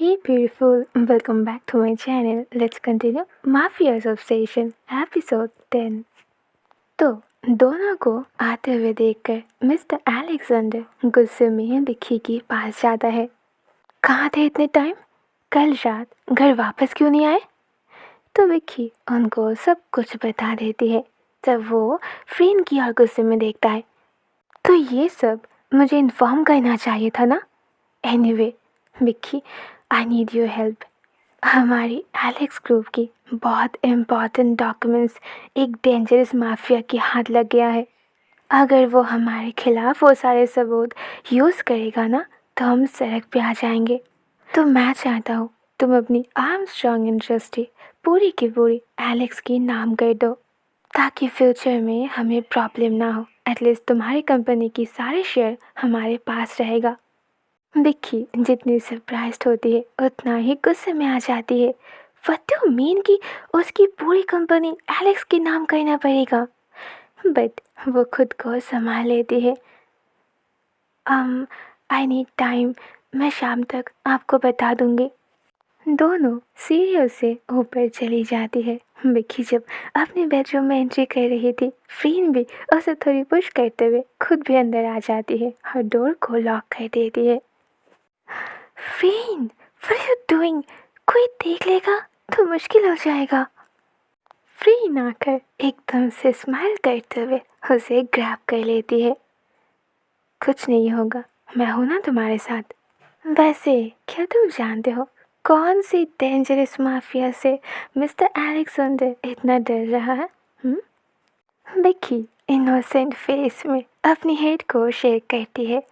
Hey beautiful, welcome back to my channel. Let's continue Mafia's Obsession episode 10. तो दोनों को आते हुए देखकर मिस्टर अलेक्जेंडर गुस्से में विक्की के पास जाता है। कहाँ थे इतने टाइम? कल रात घर वापस क्यों नहीं आए? तो विक्की उनको सब कुछ बता देती है। तब वो फ्रेंड की ओर गुस्से में देखता है। तो ये सब मुझे इन्फॉर्म करना चाहिए था ना? Anyway Vicky, I need your help. हमारी एलेक्स ग्रुप की बहुत इम्पॉर्टेंट डॉक्यूमेंट्स एक डेंजरस माफिया के हाथ लग गया है। अगर वो हमारे खिलाफ वो सारे सबूत यूज़ करेगा ना तो हम सड़क पे आ जाएंगे। तो मैं चाहता हूँ तुम अपनी आर्मस्ट्रॉन्ग इंडस्ट्री पूरी की पूरी एलेक्स के नाम कर दो, ताकि फ्यूचर में हमें प्रॉब्लम ना हो। एटलीस्ट तुम्हारी कंपनी की सारे शेयर हमारे पास रहेगा। विक्की जितनी सरप्राइज्ड होती है उतना ही गुस्से में आ जाती है। व्हाट डू मीन कि उसकी पूरी कंपनी एलेक्स के नाम करना पड़ेगा? बट वो खुद को संभाल लेती है। आई नीड टाइम, मैं शाम तक आपको बता दूंगी। दोनों सीढ़ियों से ऊपर चली जाती है। विक्की जब अपने बेडरूम में एंट्री कर रही थी, फ्रेंड भी उसे थोड़ी पुश करते हुए खुद भी अंदर आ जाती है और डोर को लॉक कर देती है। Friend, what are you doing? कोई देख लेगा तो मुश्किल हो जाएगा। फ्रेंड आकर एकदम से स्माइल करते हुए उसे ग्रैब कर लेती है। कुछ नहीं होगा, मैं हूं ना तुम्हारे साथ। वैसे क्या तुम जानते हो कौन सी डेंजरस माफिया से मिस्टर अलेक्जेंडर इतना डर रहा है? विक्की इनोसेंट फेस में अपनी हेड को शेक करती है।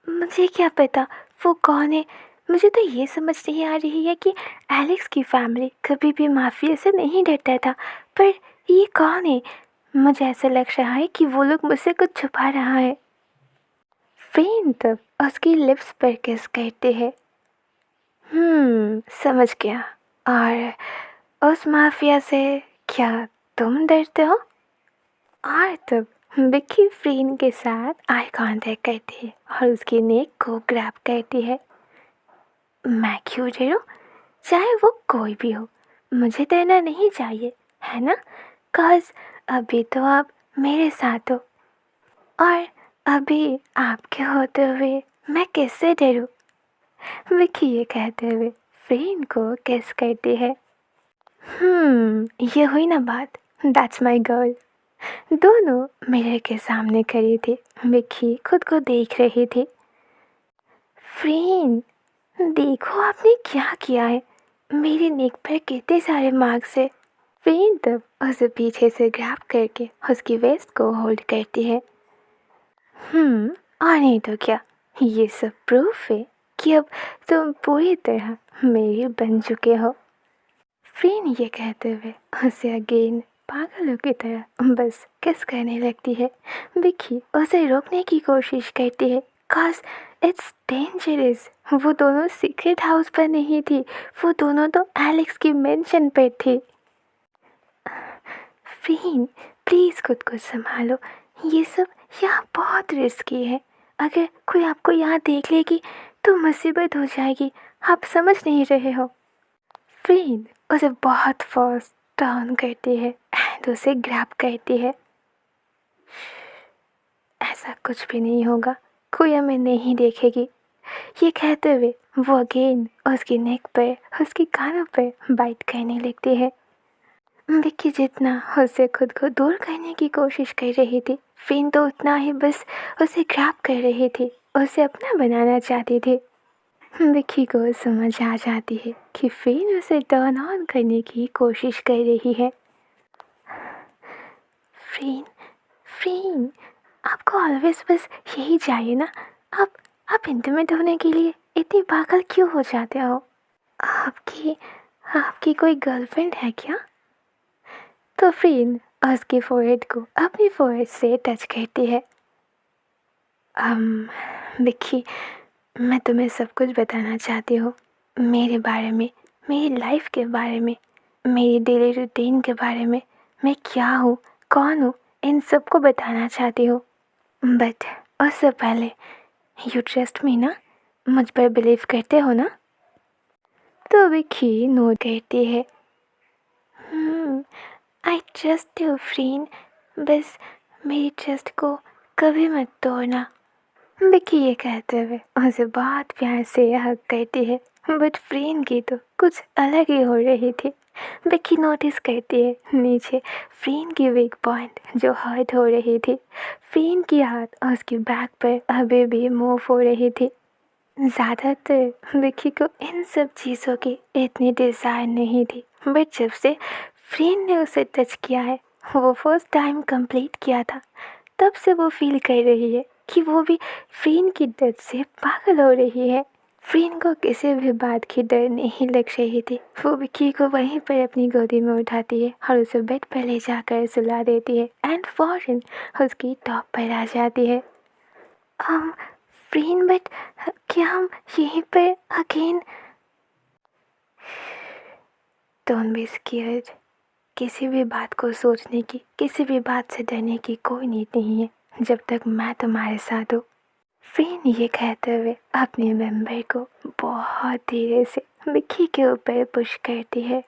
मुझे क्या पता वो कौन है। मुझे तो ये समझ नहीं आ रही है कि एलेक्स की फैमिली कभी भी माफिया से नहीं डरता था, पर ये कौन है? मुझे ऐसा लग रहा है कि वो लोग मुझसे कुछ छुपा रहा है। फ्रेंड तब उसकी लिप्स पर किस करते हैं। समझ गया। और उस माफिया से क्या तुम डरते हो? और तब विक्की फ्रेंड के साथ आई कांटेक्ट करती है और उसकी नेक को ग्रैब करती है। मैं क्यों डरूं? चाहे वो कोई भी हो, मुझे डरना नहीं चाहिए, है ना? कॉज अभी तो आप मेरे साथ हो, और अभी आपके होते हुए मैं किससे डरूं? विक्की ये कहते हुए फ्रेंड को किस करती है। ये हुई ना बात। That's my girl. दोनों मिरर के सामने खड़ी थी। विक्की खुद को देख रही थी। फ्रेंड, देखो आपने क्या किया है। मेरे नेक पर कितने सारे मार्क्स है। फ्रेंड तब उसे पीछे से ग्रैब करके उसकी वेस्ट को होल्ड करती है। और नहीं तो क्या, ये सब प्रूफ है कि अब तुम पूरी तरह मेरी बन चुके हो। फ्रेंड ये कहते हुए उसे अगेन पागलों की तरह बस किस करने लगती है। विक्की उसे रोकने की कोशिश करती है, cause इट्स डेंजरस। वो दोनों सीक्रेट हाउस पर नहीं थी, वो दोनों तो एलेक्स की मेंशन पर थे। फ्रेंड प्लीज़ खुद को संभालो, ये सब यहाँ बहुत रिस्की है। अगर कोई आपको यहाँ देख लेगी तो मुसीबत हो जाएगी, आप समझ नहीं रहे हो। फ्रेंड उसे बहुत फास्ट टर्न करती है एंड उसे ग्रैब करती है। ऐसा कुछ भी नहीं होगा, कोई हमें नहीं देखेगी। ये कहते हुए वो अगेन उसकी नेक पर, उसकी कानों पर बाइट करने लगती है। विक्की जितना उससे खुद को दूर करने की कोशिश कर रही थी, फ्रेंड तो उतना ही बस उसे ग्रैब कर रही थी, उसे अपना बनाना चाहती थी। विक्की को समझ आ जाती है कि फ्रेंड उसे टर्न ऑन करने की कोशिश कर रही है। फ्रेंड, फ्रेंड, आपको ऑलवेज बस यही चाहिए ना? आप इंटीमेट होने के लिए इतनी पागल क्यों हो जाते हो? आपकी आपकी कोई गर्लफ्रेंड है क्या? तो फ्रेंड उसकी फोरहेड को अपनी फोरहेड से टच करती है। विक्की, मैं तुम्हें सब कुछ बताना चाहती हूँ, मेरे बारे में, मेरी लाइफ के बारे में, मेरी डेली रूटीन के बारे में। मैं क्या हूँ, कौन हूँ, इन सब को बताना चाहती हूँ। बट उससे पहले यू ट्रस्ट मी ना? मुझ पर बिलीव करते हो ना? तो विक्की नोट करती है। आई ट्रस्ट यू फ्रेंड, बस मेरी ट्रस्ट को कभी मत तोड़ना। विक्की ये कहते हुए उसे बहुत प्यार से हग करती है, बट फ्रेंड की तो कुछ अलग ही हो रही थी। विक्की नोटिस करती है नीचे फ्रेंड की वीक पॉइंट जो हर्ट हो रही थी। फ्रेंड की हाथ उसकी बैक पर अभी भी मूव हो रही थी। ज़्यादातर विक्की को इन सब चीज़ों की इतनी डिज़ायर नहीं थी, बट जब से फ्रेंड ने उसे टच किया है, वो फर्स्ट टाइम कंप्लीट किया था, तब से वो फील कर रही है कि वो भी फ्रेंड की टच से पागल हो रही है। फ्रेंड को किसी भी बात की डर नहीं लग रही थी। वो विक्की को वहीं पर अपनी गोदी में उठाती है और उसे बेड पर ले जाकर सुला देती है एंड फौरन उसकी टॉप पर आ जाती है। फ्रेंड, बट क्या हम यहीं पर अगेन? Don't be scared. किसी भी बात को सोचने की, किसी भी बात से डरने की कोई नीड नहीं है जब तक मैं तुम्हारे साथ हूँ। फ्रेंड ये कहते हुए अपने मेंबर को बहुत धीरे से विक्की के ऊपर पुश करती है।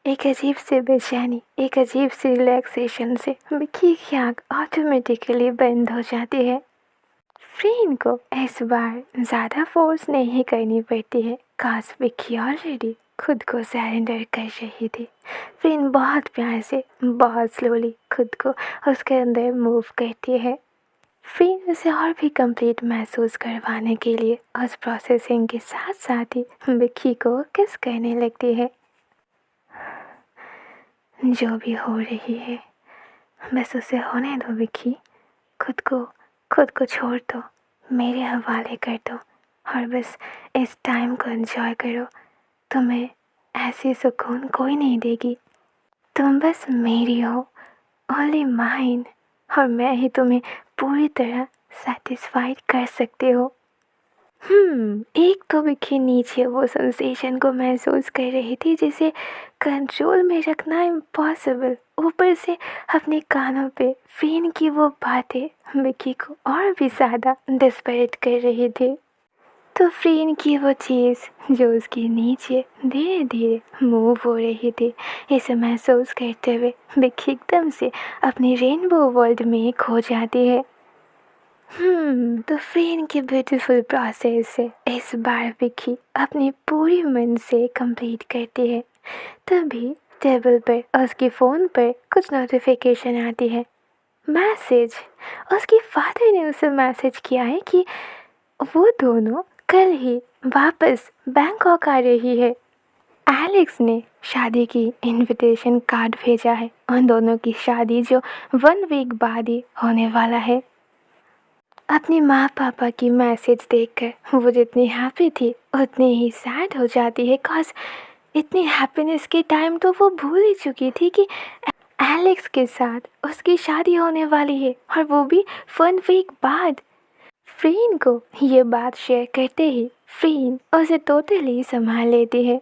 एक अजीब सी बेचैनी, एक अजीब सी रिलैक्सेशन से विक्की की आँख ऑटोमेटिकली बंद हो जाती है। फ्रेंड को इस बार ज़्यादा फोर्स नहीं करनी पड़ती है, काश विक्की ऑलरेडी खुद को सरेंडर कर रही थी। फ्रेंड बहुत प्यार से, बहुत स्लोली खुद को उसके अंदर मूव करती है। फ्रेंड उसे और भी कंप्लीट महसूस करवाने के लिए उस प्रोसेसिंग के साथ साथ ही विक्की को किस करने लगती है। जो भी हो रही है बस उसे होने दो विक्की, खुद को छोड़ दो, मेरे हवाले कर दो और बस इस टाइम को एंजॉय करो। तुम्हें ऐसी सुकून कोई नहीं देगी। तुम बस मेरी हो, ओनली माइन, और मैं ही तुम्हें पूरी तरह सेटिस्फाइड कर सकती हो। एक तो विक्की नीचे वो सेंसेशन को महसूस कर रही थी जिसे कंट्रोल में रखना इम्पॉसिबल। ऊपर से अपने कानों पे फ्रेंड की वो बातें विक्की को और भी ज़्यादा डेस्परेट कर रही थी। तो फ्रेंड की वो चीज़ जो उसके नीचे धीरे धीरे मूव हो रही थी, इसे महसूस करते हुए विक्की एकदम से अपनी रेनबो वर्ल्ड में खो जाती है। तो फ्रेंड के ब्यूटीफुल प्रोसेस से इस बार विक्की अपनी पूरी मन से कंप्लीट करती है। तभी टेबल पर उसके फ़ोन पर कुछ नोटिफिकेशन आती है। मैसेज। उसके फादर ने उसे मैसेज किया है कि वो दोनों कल ही वापस बैंकॉक आ रही है। एलेक्स ने शादी की इनविटेशन कार्ड भेजा है, उन दोनों की शादी जो 1 वीक बाद ही होने वाला है। अपनी माँ पापा की मैसेज देखकर वो जितनी हैप्पी थी उतनी ही सैड हो जाती है, कॉज इतनी हैप्पीनेस के टाइम तो वो भूल ही चुकी थी कि एलेक्स के साथ उसकी शादी होने वाली है, और वो भी 1 वीक बाद। फ्रेंड को ये बात शेयर करते ही फ्रेंड उसे टोटली संभाल लेती है।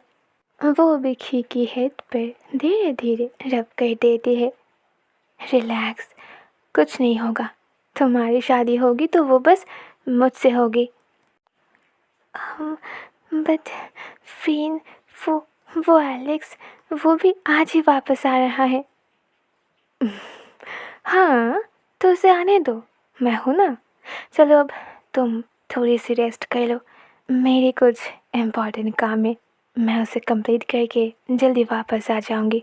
वो विक्की की हेड पर धीरे धीरे रब कर देती है। रिलैक्स, कुछ नहीं होगा, तुम्हारी शादी होगी तो वो बस मुझसे होगी। बट फ्रेंड, वो एलेक्स, वो भी आज ही वापस आ रहा है। हाँ, तो उसे आने दो, मैं हूँ ना। चलो अब तुम थोड़ी सी रेस्ट कर लो, मेरे कुछ इम्पोर्टेंट काम है, मैं उसे कंप्लीट करके जल्दी वापस आ जाऊँगी।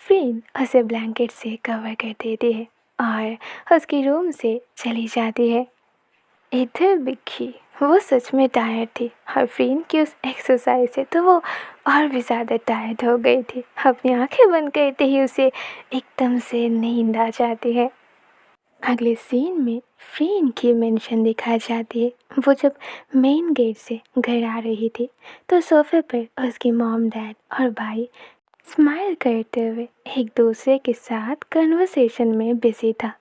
फ्रेंड उसे ब्लैंकेट से कवर कर देती है और उसके रूम से चली जाती है। इधर विक्की, वो सच में टायर्ड थी और फ्रेंड की उस एक्सरसाइज से तो वो और भी ज़्यादा टायर्ड हो गई थी। अपनी आंखें बंद करते ही उसे एकदम से नींद आ जाती है। अगले सीन में फ्रेंड की मेंशन दिखाई जाती है। वो जब मेन गेट से घर आ रही थी तो सोफे पर उसकी मॉम, डैड और भाई स्माइल करते हुए एक दूसरे के साथ कन्वर्सेशन में बिजी था।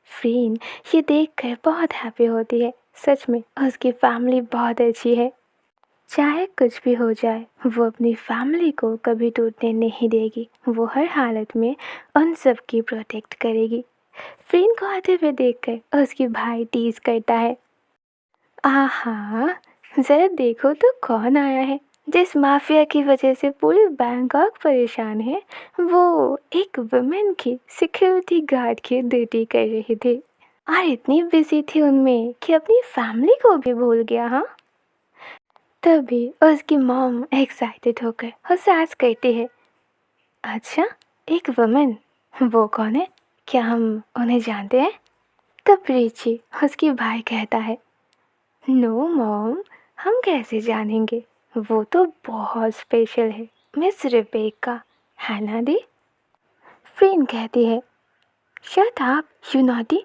फ्रेंड ये देखकर बहुत हैप्पी होती है। सच में उसकी फैमिली बहुत अच्छी है। चाहे कुछ भी हो जाए, वो अपनी फैमिली को कभी टूटने नहीं देगी। वो हर हालत में उन सब की प्रोटेक्ट करेगी। फ्रेंड को आते हुए देखकर उसकी भाई टीज करता है, आहा, ज़रा देखो तो कौन आया है। जिस माफिया की वजह से पूरे बैंकॉक परेशान है, वो एक वुमेन की सिक्योरिटी गार्ड की ड्यूटी कर रही थी और इतनी बिजी थी उनमें कि अपनी फैमिली को भी भूल गया। हाँ, तभी उसकी मॉम एक्साइटेड होकर उसे आस्क करती है, अच्छा, एक वुमेन, वो कौन है? क्या हम उन्हें जानते हैं? तब रिची उसकी भाई कहता है, नो मॉम, हम कैसे जानेंगे? वो तो बहुत स्पेशल है, मिस रिबेका, है ना दी? फ्रेंड कहती है, shut up you naughty.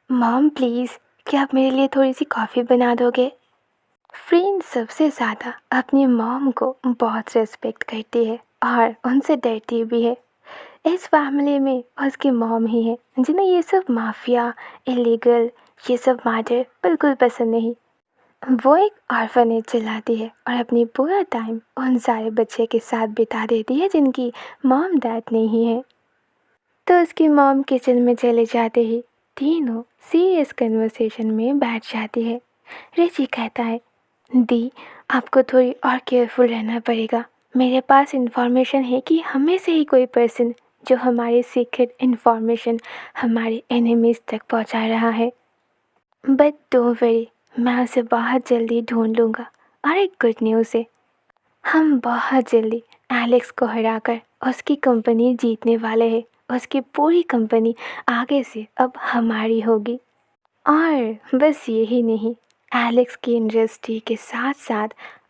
Mom please, क्या आप मेरे लिए थोड़ी सी कॉफ़ी बना दोगे? फ्रेंड सबसे ज़्यादा अपनी मॉम को बहुत रिस्पेक्ट करती है और उनसे डरती भी है। इस फैमिली में उसकी मॉम ही है जिन्हें ये सब माफिया, इलीगल, ये सब मर्डर बिल्कुल पसंद नहीं। वो एक ऑर्फनेज चलाती है और अपनी पूरा टाइम उन सारे बच्चे के साथ बिता देती है जिनकी मॉम डैड नहीं है। तो उसकी मॉम किचन में चले जाते ही तीनों सीरियस कन्वर्सेशन में बैठ जाती है। रिची कहता है, दी, आपको थोड़ी और केयरफुल रहना पड़ेगा। मेरे पास इन्फॉर्मेशन है कि हमें से ही कोई पर्सन जो हमारी सीक्रेट इन्फॉर्मेशन हमारे एनिमीज तक पहुंचा रहा है। बट डोंट वरी, मैं उसे बहुत जल्दी ढूंढ लूँगा। और एक गुड न्यूज़ है, हम बहुत जल्दी एलेक्स को हराकर उसकी कंपनी जीतने वाले हैं। उसकी पूरी कंपनी आगे से अब हमारी होगी। और बस यही नहीं, एलेक्स की इंडस्ट्री के साथ साथ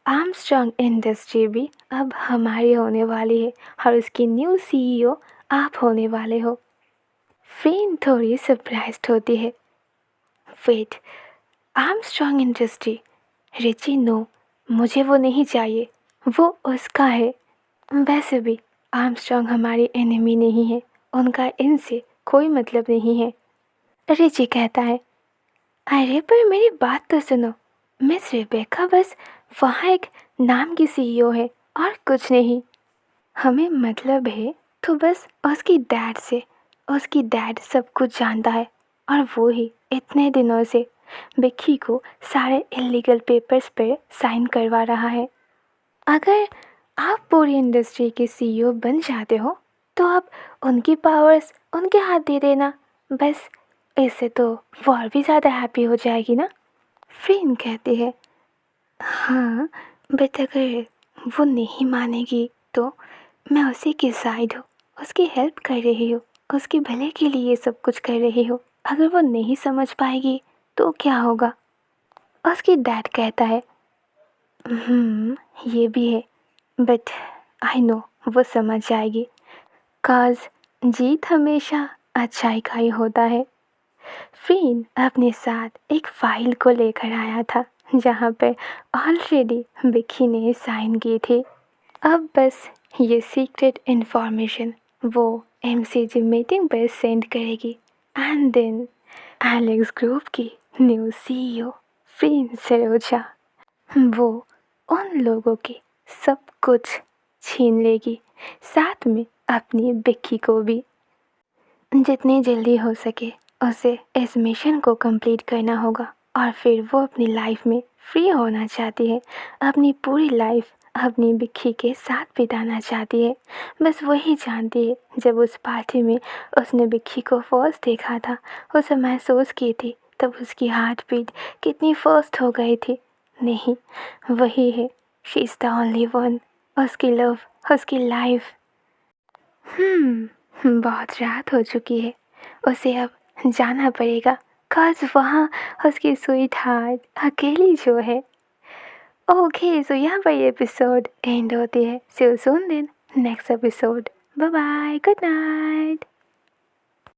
आर्मस्ट्रॉन्ग इंडस्ट्री भी अब हमारी होने वाली है और उसकी न्यू सीईओ आप होने वाले हो। फ्रेंड थोड़ी सरप्राइज्ड होती है, wait, Armstrong industry? Richie, no, मुझे वो नहीं चाहिए, वो उसका है। वैसे भी आर्मस्ट्रॉन्ग हमारी एनिमी नहीं है, उनका इनसे कोई मतलब नहीं है। रिची कहता है, अरे पर मेरी बात तो सुनो, मिस रेबेका बस वहाँ एक नाम की सीईओ है और कुछ नहीं। हमें मतलब है तो बस उसकी डैड से। उसकी डैड सब कुछ जानता है और वो ही इतने दिनों से विक्की को सारे इलीगल पेपर्स पर साइन करवा रहा है। अगर आप पूरी इंडस्ट्री के सीईओ बन जाते हो तो आप उनकी पावर्स उनके हाथ दे देना, बस। इससे तो वो और भी ज़्यादा हैप्पी हो जाएगी ना? फ्रेंड कहती है, हाँ, बट अगर वो नहीं मानेगी तो मैं उसी की साइड हूँ, उसकी हेल्प कर रही हूँ, उसके भले के लिए ये सब कुछ कर रही हूँ। अगर वो नहीं समझ पाएगी तो क्या होगा? उसकी डैड कहता है, ये भी है, बट आई नो वो समझ जाएगी, काज जीत हमेशा अच्छाई का ही होता है। फ्रेंड अपने साथ एक फाइल को लेकर आया था जहाँ पे ऑलरेडी विक्की ने साइन की थी। अब बस ये सीक्रेट इन्फॉर्मेशन वो एमसीजी मीटिंग पर सेंड करेगी एंड देन एलेक्स ग्रुप की न्यू सीईओ फ्रेंड सरोजा, वो उन लोगों की सब कुछ छीन लेगी, साथ में अपनी विक्की को भी। जितनी जल्दी हो सके उसे इस मिशन को कंप्लीट करना होगा और फिर वो अपनी लाइफ में फ्री होना चाहती है। अपनी पूरी लाइफ अपनी बिक्की के साथ बिताना चाहती है। बस वही जानती है, जब उस पार्टी में उसने बिक्की को फर्स्ट देखा था, उसे महसूस की थी, तब उसकी हार्ट बीट कितनी फास्ट हो गई थी। नहीं, वही है, she is the only one, उसकी लव, उसकी लाइफ। बहुत रात हो चुकी है, उसे अब जाना पड़ेगा, काश वहाँ उसकी स्वीट हार्ट अकेली जो है। ओके, सो यहाँ पर ये एपिसोड एंड होती है। See you soon then next episode. Bye bye, good night.